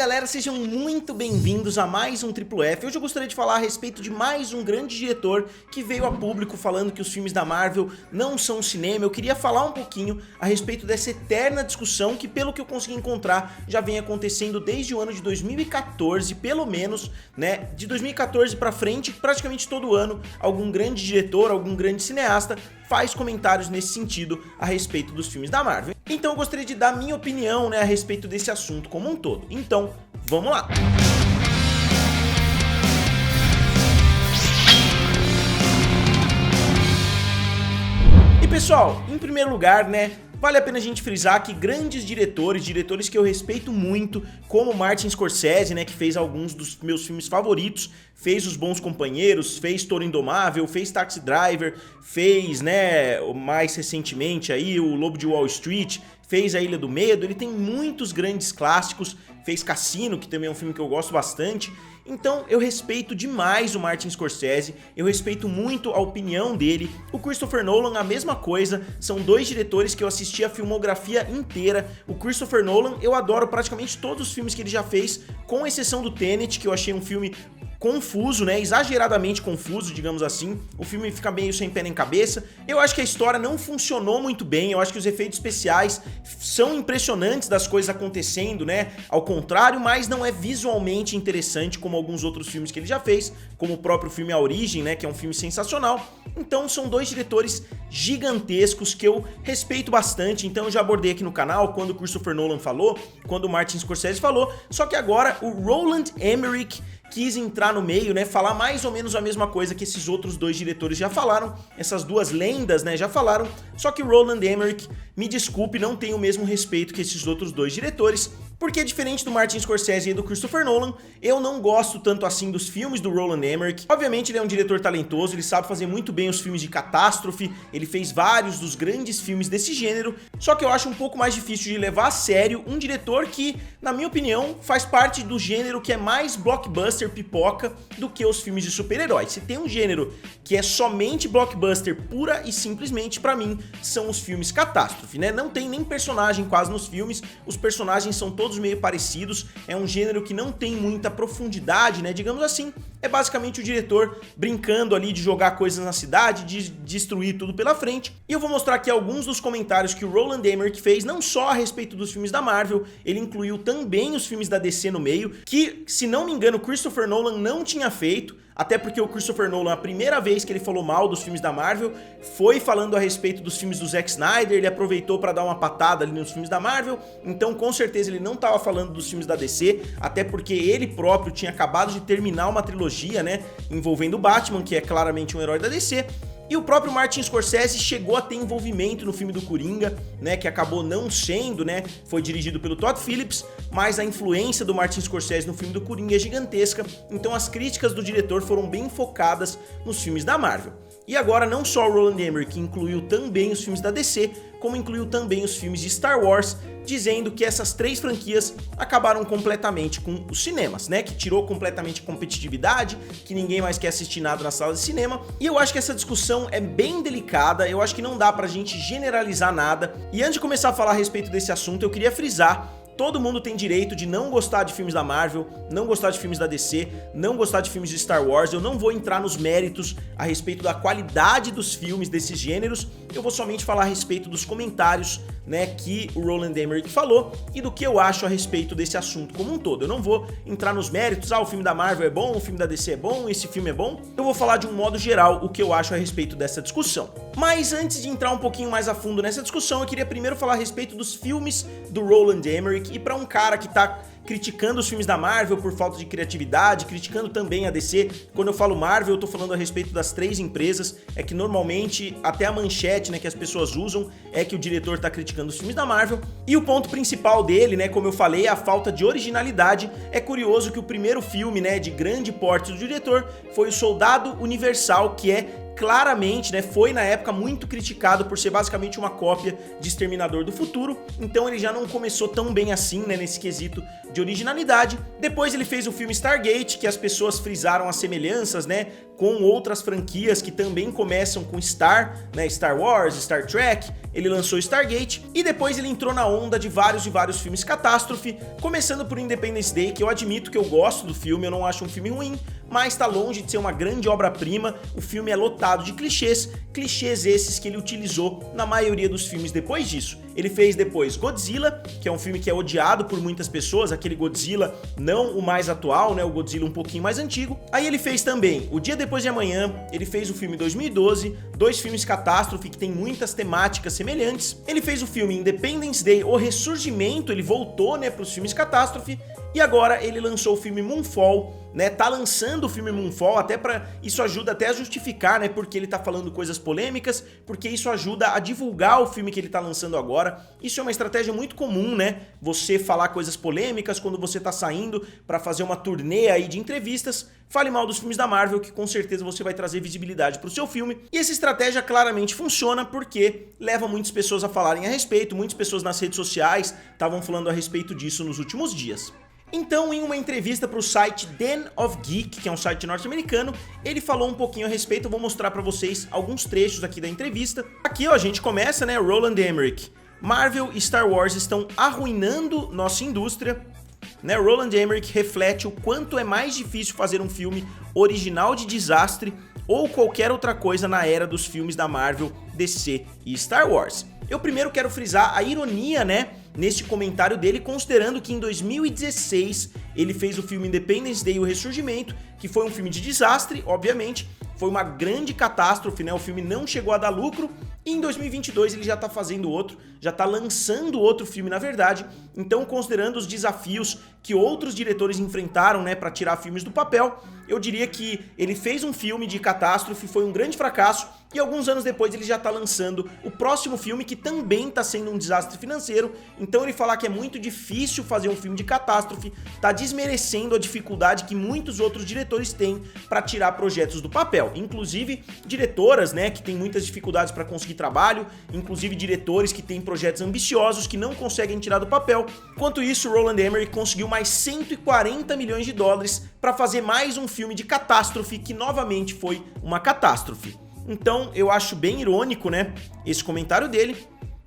galera, sejam muito bem-vindos a mais um Triplo F. Hoje eu gostaria de falar a respeito de mais um grande diretor que veio a público falando que os filmes da Marvel não são cinema. Eu queria falar um pouquinho a respeito dessa eterna discussão que, pelo que eu consegui encontrar, já vem acontecendo desde o ano de 2014, pelo menos, né? De 2014 pra frente, praticamente todo ano, algum grande diretor, algum grande cineasta faz comentários nesse sentido a respeito dos filmes da Marvel. Então eu gostaria de dar minha opinião, né, a respeito desse assunto como um todo. Então, vamos lá! E pessoal, em primeiro lugar, né, vale a pena a gente frisar que grandes diretores que eu respeito muito, como Martin Scorsese, né, que fez alguns dos meus filmes favoritos, fez Os Bons Companheiros, fez Toro Indomável, fez Taxi Driver, fez, né, mais recentemente aí o Lobo de Wall Street, fez A Ilha do Medo. Ele tem muitos grandes clássicos, fez Cassino, que também é um filme que eu gosto bastante. Então eu respeito demais o Martin Scorsese, eu respeito muito a opinião dele. O Christopher Nolan, a mesma coisa, são dois diretores que eu assisti a filmografia inteira. O Christopher Nolan, eu adoro praticamente todos os filmes que ele já fez, com exceção do Tenet, que eu achei um filme confuso, né, exageradamente confuso, digamos assim. O filme fica meio sem pé nem cabeça. Eu acho que a história não funcionou muito bem, eu acho que os efeitos especiais são impressionantes das coisas acontecendo, né, ao contrário, mas não é visualmente interessante como alguns outros filmes que ele já fez, como o próprio filme A Origem, né, que é um filme sensacional. Então são dois diretores gigantescos que eu respeito bastante, então eu já abordei aqui no canal quando o Christopher Nolan falou, quando o Martin Scorsese falou, só que agora o Roland Emmerich quis entrar no meio, né, falar mais ou menos a mesma coisa que esses outros dois diretores já falaram, essas duas lendas, né, já falaram, só que o Roland Emmerich, me desculpe, não tem o mesmo respeito que esses outros dois diretores, porque diferente do Martin Scorsese e do Christopher Nolan, eu não gosto tanto assim dos filmes do Roland Emmerich. Obviamente ele é um diretor talentoso, ele sabe fazer muito bem os filmes de catástrofe, ele fez vários dos grandes filmes desse gênero, só que eu acho um pouco mais difícil de levar a sério um diretor que, na minha opinião, faz parte do gênero que é mais blockbuster, pipoca, do que os filmes de super-heróis. Se tem um gênero que é somente blockbuster pura e simplesmente, pra mim, são os filmes catástrofe, né? Não tem nem personagem quase nos filmes, os personagens são todos meio parecidos, é um gênero que não tem muita profundidade, né, digamos assim, é basicamente o diretor brincando ali de jogar coisas na cidade, de destruir tudo pela frente. E eu vou mostrar aqui alguns dos comentários que o Roland Emmerich fez, não só a respeito dos filmes da Marvel, ele incluiu também os filmes da DC no meio, que, se não me engano, Christopher Nolan não tinha feito, até porque o Christopher Nolan, a primeira vez que ele falou mal dos filmes da Marvel, foi falando a respeito dos filmes do Zack Snyder, ele aproveitou para dar uma patada ali nos filmes da Marvel, então com certeza ele não estava falando dos filmes da DC, até porque ele próprio tinha acabado de terminar uma trilogia, né, envolvendo o Batman, que é claramente um herói da DC, e o próprio Martin Scorsese chegou a ter envolvimento no filme do Coringa, né, que acabou não sendo, né, foi dirigido pelo Todd Phillips, mas a influência do Martin Scorsese no filme do Coringa é gigantesca, então as críticas do diretor foram bem focadas nos filmes da Marvel. E agora não só o Roland Emmerich incluiu também os filmes da DC, como incluiu também os filmes de Star Wars, dizendo que essas três franquias acabaram completamente com os cinemas, né? Que tirou completamente a competitividade, que ninguém mais quer assistir nada na sala de cinema. E eu acho que essa discussão é bem delicada, eu acho que não dá pra gente generalizar nada. E antes de começar a falar a respeito desse assunto, eu queria frisar: todo mundo tem direito de não gostar de filmes da Marvel, não gostar de filmes da DC, não gostar de filmes de Star Wars. Eu não vou entrar nos méritos a respeito da qualidade dos filmes desses gêneros, eu vou somente falar a respeito dos comentários, né, que o Roland Emmerich falou e do que eu acho a respeito desse assunto como um todo. Eu não vou entrar nos méritos, o filme da Marvel é bom, o filme da DC é bom, esse filme é bom. Eu vou falar de um modo geral o que eu acho a respeito dessa discussão. Mas antes de entrar um pouquinho mais a fundo nessa discussão, eu queria primeiro falar a respeito dos filmes do Roland Emmerich. E para um cara que tá criticando os filmes da Marvel por falta de criatividade, criticando também a DC. Quando eu falo Marvel, eu tô falando a respeito das três empresas, é que normalmente até a manchete, né, que as pessoas usam é que o diretor tá criticando os filmes da Marvel. E o ponto principal dele, né, como eu falei, é a falta de originalidade. É curioso que o primeiro filme, né, de grande porte do diretor foi o Soldado Universal, que é claramente, né, foi na época muito criticado por ser basicamente uma cópia de Exterminador do Futuro, então ele já não começou tão bem assim, né, nesse quesito de originalidade. Depois ele fez o filme Stargate, que as pessoas frisaram as semelhanças, né, com outras franquias que também começam com Star, né, Star Wars, Star Trek. Ele lançou Stargate e depois ele entrou na onda de vários filmes catástrofe, começando por Independence Day, que eu admito que eu gosto do filme, eu não acho um filme ruim, mas tá longe de ser uma grande obra-prima. O filme é lotado de clichês esses que ele utilizou na maioria dos filmes depois disso. Ele fez depois Godzilla, que é um filme que é odiado por muitas pessoas, aquele Godzilla não o mais atual, né, o Godzilla um pouquinho mais antigo. Aí ele fez também O Dia Depois de Amanhã, ele fez o filme 2012, dois filmes catástrofe que tem muitas temáticas semelhantes. Ele fez o filme Independence Day, O Ressurgimento, ele voltou, né, para os filmes catástrofe. E agora ele lançou o filme Moonfall, né, tá lançando o filme Moonfall, até para isso ajuda até a justificar, né, porque ele tá falando coisas polêmicas, porque isso ajuda a divulgar o filme que ele tá lançando agora. Isso é uma estratégia muito comum, né, você falar coisas polêmicas quando você tá saindo para fazer uma turnê aí de entrevistas. Fale mal dos filmes da Marvel, que com certeza você vai trazer visibilidade pro seu filme. E essa estratégia claramente funciona porque leva muitas pessoas a falarem a respeito, muitas pessoas nas redes sociais estavam falando a respeito disso nos últimos dias. Então, em uma entrevista para o site Den of Geek, que é um site norte-americano, ele falou um pouquinho a respeito. Eu vou mostrar para vocês alguns trechos aqui da entrevista. Aqui, ó, a gente começa, né? Roland Emmerich. Marvel e Star Wars estão arruinando nossa indústria. Né? Roland Emmerich reflete o quanto é mais difícil fazer um filme original de desastre ou qualquer outra coisa na era dos filmes da Marvel, DC e Star Wars. Eu primeiro quero frisar a ironia, né, neste comentário dele, considerando que em 2016 ele fez o filme Independence Day, O Ressurgimento, que foi um filme de desastre, obviamente, foi uma grande catástrofe, né, o filme não chegou a dar lucro, e em 2022 ele já tá fazendo outro, já tá lançando outro filme na verdade. Então, considerando os desafios que outros diretores enfrentaram, né, para tirar filmes do papel, eu diria que ele fez um filme de catástrofe, foi um grande fracasso, e alguns anos depois ele já tá lançando o próximo filme, que também tá sendo um desastre financeiro. Então ele falar que é muito difícil fazer um filme de catástrofe, tá desmerecendo a dificuldade que muitos outros diretores têm para tirar projetos do papel. Inclusive diretoras, né, que têm muitas dificuldades para conseguir trabalho, inclusive diretores que têm projetos ambiciosos que não conseguem tirar do papel. Enquanto isso, Roland Emmerich conseguiu mais 140 milhões de dólares para fazer mais um filme de catástrofe, que novamente foi uma catástrofe. Então eu acho bem irônico, né, esse comentário dele.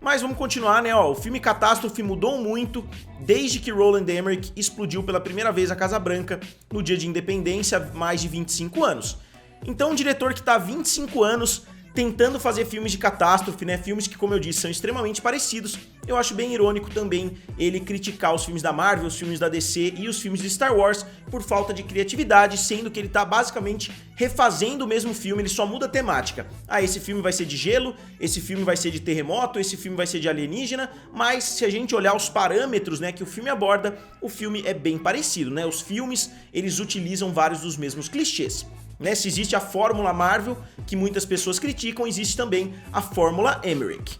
Mas vamos continuar, né, ó, o filme Catástrofe mudou muito desde que Roland Emmerich explodiu pela primeira vez a Casa Branca no dia de independência há mais de 25 anos. Então um diretor que tá há 25 anos tentando fazer filmes de catástrofe, né, filmes que, como eu disse, são extremamente parecidos, eu acho bem irônico também ele criticar os filmes da Marvel, os filmes da DC e os filmes de Star Wars por falta de criatividade, sendo que ele tá basicamente refazendo o mesmo filme, ele só muda a temática. Ah, esse filme vai ser de gelo, esse filme vai ser de terremoto, esse filme vai ser de alienígena, mas se a gente olhar os parâmetros, né, que o filme aborda, o filme é bem parecido, né, os filmes, eles utilizam vários dos mesmos clichês. Né, se existe a fórmula Marvel, que muitas pessoas criticam, existe também a fórmula Emmerich.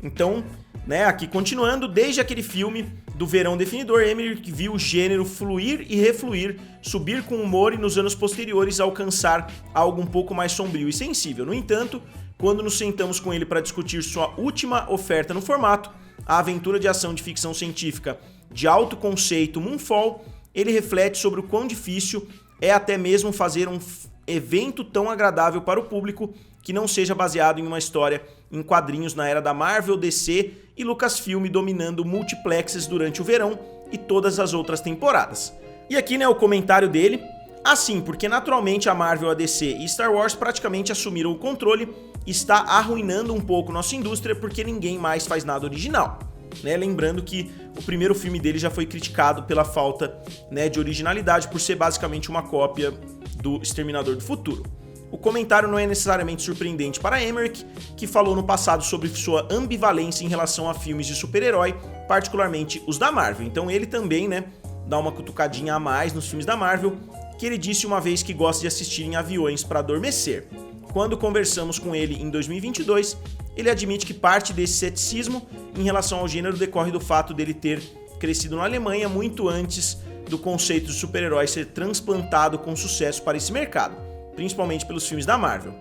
Então, né, aqui continuando, desde aquele filme do Verão Definidor, Emmerich viu o gênero fluir e refluir, subir com humor e nos anos posteriores alcançar algo um pouco mais sombrio e sensível. No entanto, quando nos sentamos com ele para discutir sua última oferta no formato, a aventura de ação de ficção científica de alto conceito Moonfall, ele reflete sobre o quão difícil é até mesmo fazer um evento tão agradável para o público que não seja baseado em uma história em quadrinhos na era da Marvel, DC e Lucasfilm dominando multiplexes durante o verão e todas as outras temporadas. E aqui, né, o comentário dele, assim, porque naturalmente a Marvel, a DC e Star Wars praticamente assumiram o controle, está arruinando um pouco nossa indústria porque ninguém mais faz nada original. Né, lembrando que o primeiro filme dele já foi criticado pela falta, né, de originalidade, por ser basicamente uma cópia do Exterminador do Futuro. O comentário não é necessariamente surpreendente para Emmerich, que falou no passado sobre sua ambivalência em relação a filmes de super-herói, particularmente os da Marvel. Então ele também, né, dá uma cutucadinha a mais nos filmes da Marvel, que ele disse uma vez que gosta de assistir em aviões para adormecer. Quando conversamos com ele em 2022, ele admite que parte desse ceticismo em relação ao gênero decorre do fato dele ter crescido na Alemanha muito antes do conceito de super-herói ser transplantado com sucesso para esse mercado, principalmente pelos filmes da Marvel.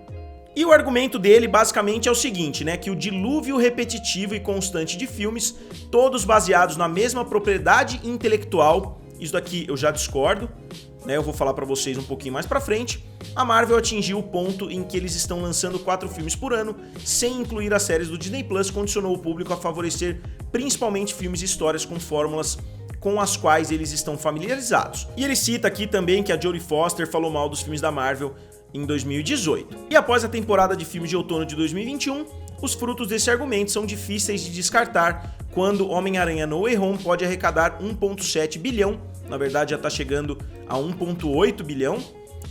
E o argumento dele basicamente é o seguinte, né, que o dilúvio repetitivo e constante de filmes, todos baseados na mesma propriedade intelectual, isso daqui eu já discordo, né, eu vou falar pra vocês um pouquinho mais pra frente. A Marvel atingiu o ponto em que eles estão lançando 4 filmes por ano, sem incluir as séries do Disney Plus, condicionou o público a favorecer principalmente filmes e histórias com fórmulas com as quais eles estão familiarizados. E ele cita aqui também que a Jodie Foster falou mal dos filmes da Marvel em 2018. E após a temporada de filmes de outono de 2021, os frutos desse argumento são difíceis de descartar quando Homem-Aranha No Way Home pode arrecadar 1,7 bilhão, na verdade já está chegando a 1,8 bilhão,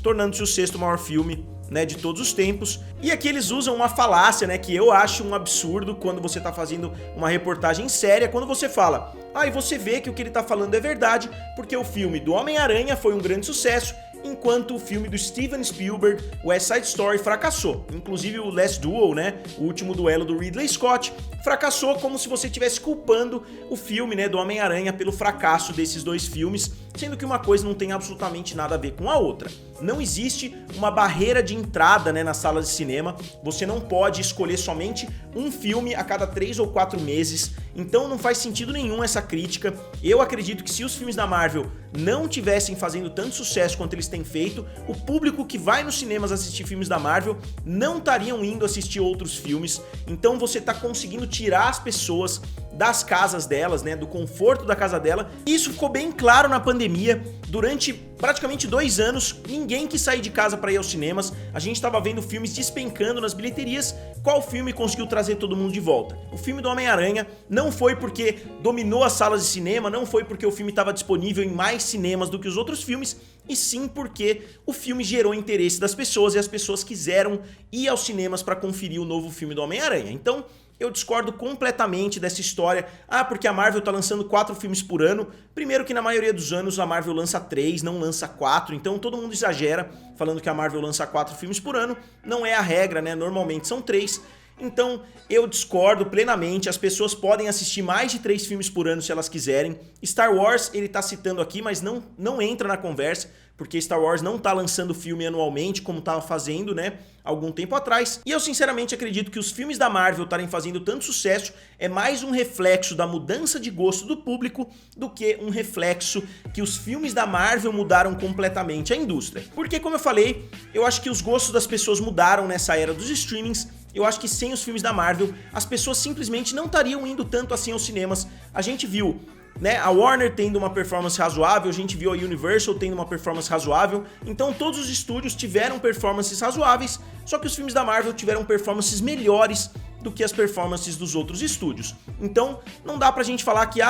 tornando-se o 6º maior filme, né, de todos os tempos. E aqui eles usam uma falácia, né, que eu acho um absurdo quando você tá fazendo uma reportagem séria, quando você fala, e você vê que o que ele tá falando é verdade, porque o filme do Homem-Aranha foi um grande sucesso, enquanto o filme do Steven Spielberg, West Side Story, fracassou. Inclusive o Last Duel, né, o último duelo do Ridley Scott, fracassou como se você estivesse culpando o filme, né, do Homem-Aranha pelo fracasso desses dois filmes, sendo que uma coisa não tem absolutamente nada a ver com a outra. Não existe uma barreira de entrada, né, nas salas de cinema, você não pode escolher somente um filme a cada 3 ou 4 meses, então não faz sentido nenhum essa crítica. Eu acredito que se os filmes da Marvel não tivessem fazendo tanto sucesso quanto eles têm feito, o público que vai nos cinemas assistir filmes da Marvel não estariam indo assistir outros filmes, então você tá conseguindo tirar as pessoas das casas delas, né, do conforto da casa dela. Isso ficou bem claro na pandemia. Durante praticamente 2 anos, ninguém quis sair de casa para ir aos cinemas. A gente estava vendo filmes despencando nas bilheterias. Qual filme conseguiu trazer todo mundo de volta? O filme do Homem-Aranha. Não foi porque dominou as salas de cinema, não foi porque o filme estava disponível em mais cinemas do que os outros filmes, e sim porque o filme gerou interesse das pessoas e as pessoas quiseram ir aos cinemas para conferir o novo filme do Homem-Aranha. Então, eu discordo completamente dessa história, porque a Marvel tá lançando 4 filmes por ano. Primeiro que na maioria dos anos a Marvel lança 3, não lança 4, então todo mundo exagera falando que a Marvel lança 4 filmes por ano. Não é a regra, né? Normalmente são 3. Então eu discordo plenamente, as pessoas podem assistir mais de 3 filmes por ano se elas quiserem. Star Wars ele tá citando aqui, mas não entra na conversa, porque Star Wars não tá lançando filme anualmente como tava fazendo, né, algum tempo atrás. E eu sinceramente acredito que os filmes da Marvel estarem fazendo tanto sucesso é mais um reflexo da mudança de gosto do público do que um reflexo que os filmes da Marvel mudaram completamente a indústria. Porque, como eu falei, eu acho que os gostos das pessoas mudaram nessa era dos streamings. Eu acho que sem os filmes da Marvel, as pessoas simplesmente não estariam indo tanto assim aos cinemas. A gente viu, né, a Warner tendo uma performance razoável, a gente viu a Universal tendo uma performance razoável, então todos os estúdios tiveram performances razoáveis, só que os filmes da Marvel tiveram performances melhores do que as performances dos outros estúdios. Então não dá pra gente falar que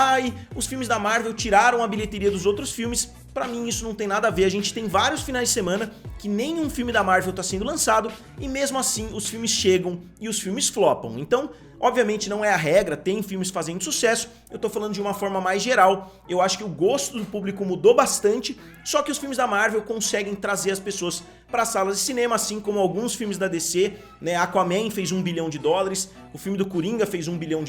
os filmes da Marvel tiraram a bilheteria dos outros filmes. Pra mim isso não tem nada a ver, a gente tem vários finais de semana que nenhum filme da Marvel tá sendo lançado e mesmo assim os filmes chegam e os filmes flopam. Então, obviamente não é a regra, tem filmes fazendo sucesso, eu tô falando de uma forma mais geral. Eu acho que o gosto do público mudou bastante, só que os filmes da Marvel conseguem trazer as pessoas para salas de cinema, assim como alguns filmes da DC, né? Aquaman fez $1 bilhão, o filme do Coringa fez $1 bilhão.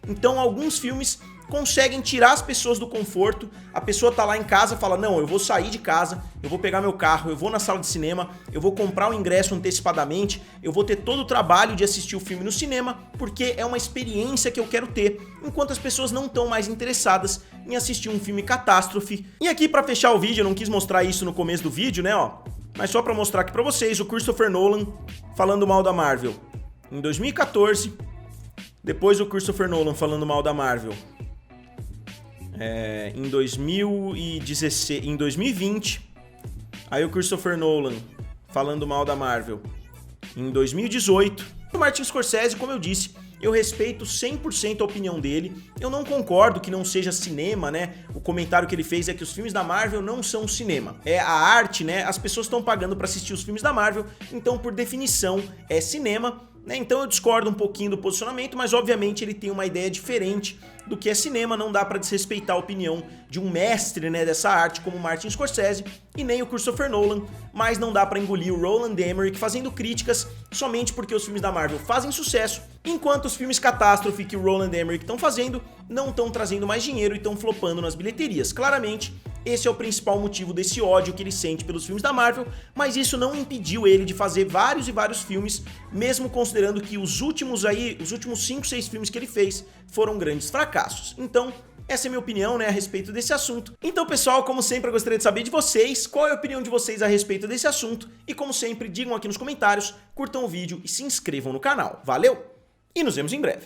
Então alguns filmes conseguem tirar as pessoas do conforto. A pessoa tá lá em casa e fala, não, eu vou sair de casa, eu vou pegar meu carro, eu vou na sala de cinema, eu vou comprar o ingresso antecipadamente, eu vou ter todo o trabalho de assistir o filme no cinema, porque é uma experiência que eu quero ter, enquanto as pessoas não estão mais interessadas em assistir um filme catástrofe. E aqui pra fechar o vídeo, eu não quis mostrar isso no começo do vídeo, né, mas só pra mostrar aqui pra vocês, o Christopher Nolan falando mal da Marvel em 2014, depois o Christopher Nolan falando mal da Marvel em 2016, em 2020, aí o Christopher Nolan falando mal da Marvel em 2018. O Martin Scorsese, como eu disse, eu respeito 100% a opinião dele, eu não concordo que não seja cinema, né? O comentário que ele fez é que os filmes da Marvel não são cinema, é a arte, né? As pessoas estão pagando para assistir os filmes da Marvel, então por definição é cinema, né? Então eu discordo um pouquinho do posicionamento, mas obviamente ele tem uma ideia diferente do que é cinema, não dá para desrespeitar a opinião de um mestre, né, dessa arte como Martin Scorsese e nem o Christopher Nolan, mas não dá para engolir o Roland Emmerich fazendo críticas somente porque os filmes da Marvel fazem sucesso, enquanto os filmes catástrofe que o Roland Emmerich estão fazendo não estão trazendo mais dinheiro e estão flopando nas bilheterias. Claramente, esse é o principal motivo desse ódio que ele sente pelos filmes da Marvel, mas isso não impediu ele de fazer vários e vários filmes, mesmo considerando que os últimos 5, 6 filmes que ele fez foram grandes fracassos. Então, essa é a minha opinião, né, a respeito desse assunto. Então, pessoal, como sempre, eu gostaria de saber de vocês, qual é a opinião de vocês a respeito desse assunto, e como sempre, digam aqui nos comentários, curtam o vídeo e se inscrevam no canal. Valeu, e nos vemos em breve.